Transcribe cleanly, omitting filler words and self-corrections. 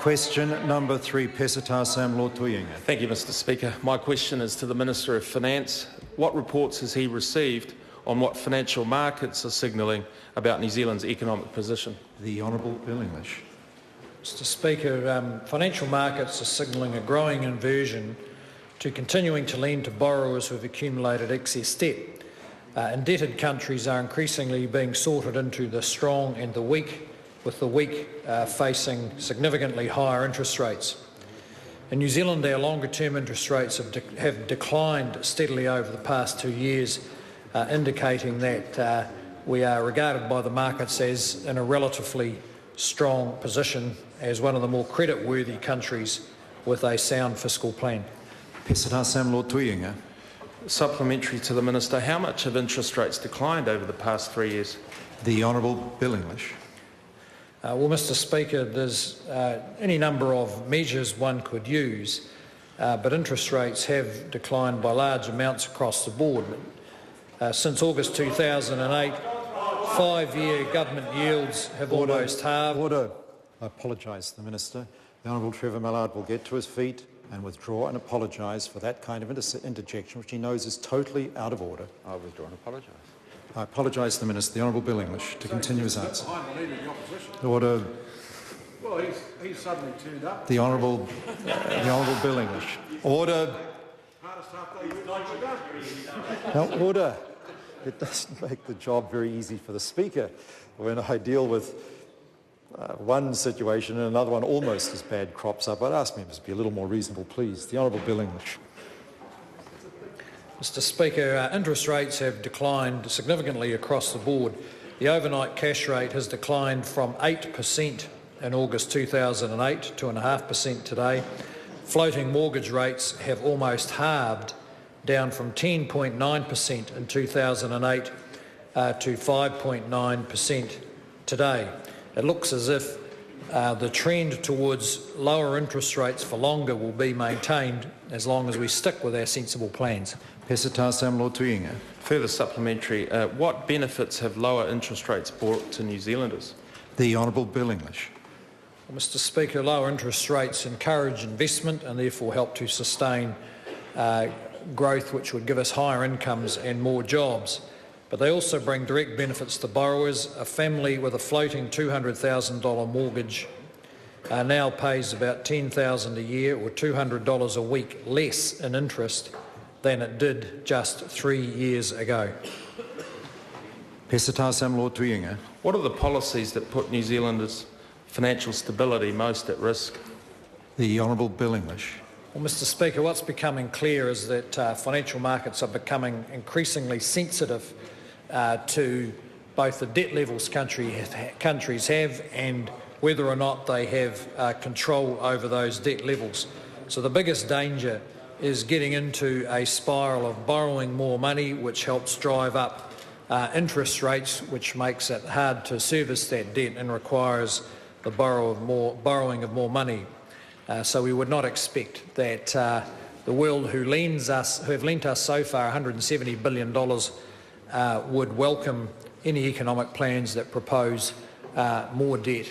Question number 3, Peseta Lotu-Iiga. Thank you, Mr Speaker. My question is to the Minister of Finance. What reports has he received on what financial markets are signalling about New Zealand's economic position? The Honourable Bill English. Mr Speaker, financial markets are signalling a growing aversion to continuing to lend to borrowers who have accumulated excess debt. Indebted countries are increasingly being sorted into the strong and the weak, with the weak facing significantly higher interest rates. In New Zealand, our longer-term interest rates have declined steadily over the past 2 years, indicating that we are regarded by the markets as in a relatively strong position as one of the more credit-worthy countries with a sound fiscal plan. Peseta Lotu-Iiga. Supplementary to the Minister, how much have interest rates declined over the past 3 years? The Honourable Bill English. Well, Mr Speaker, there's any number of measures one could use, but interest rates have declined by large amounts across the board. Since August 2008, 5-year government yields have almost halved. Order. I apologise to the Minister. The Honourable Trevor Mallard will get to his feet and withdraw and apologise for that kind of interjection, which he knows is totally out of order. I'll withdraw and apologise. I apologise to the Minister. The Honourable Bill English to continue his answer. Order. Well, he's suddenly turned up. The Honourable Bill English. Order. Now, order. It doesn't make the job very easy for the Speaker when I deal with one situation and another one almost as bad crops up. I'd ask members to be a little more reasonable, please. The Honourable Bill English. Mr Speaker, interest rates have declined significantly across the board. The overnight cash rate has declined from 8% in August 2008 to 2.5% today. Floating mortgage rates have almost halved, down from 10.9% in 2008 to 5.9% today. It looks as if the trend towards lower interest rates for longer will be maintained as long as we stick with our sensible plans. Peseta Lotu-Iiga. Further supplementary, what benefits have lower interest rates brought to New Zealanders? The Honourable Bill English. Well, Mr Speaker, lower interest rates encourage investment and therefore help to sustain growth, which would give us higher incomes and more jobs. But they also bring direct benefits to borrowers. A family with a floating $200,000 mortgage now pays about $10,000 a year or $200 a week less in interest than it did just 3 years ago. Peseta Lotu-Iiga. What are the policies that put New Zealanders' financial stability most at risk? The Honourable Bill English. Well, Mr Speaker, what's becoming clear is that financial markets are becoming increasingly sensitive to both the debt levels countries have and whether or not they have control over those debt levels. So the biggest danger is getting into a spiral of borrowing more money, which helps drive up interest rates, which makes it hard to service that debt and requires the borrowing of more money. So we would not expect that the world who have lent us so far $170 billion would welcome any economic plans that propose more debt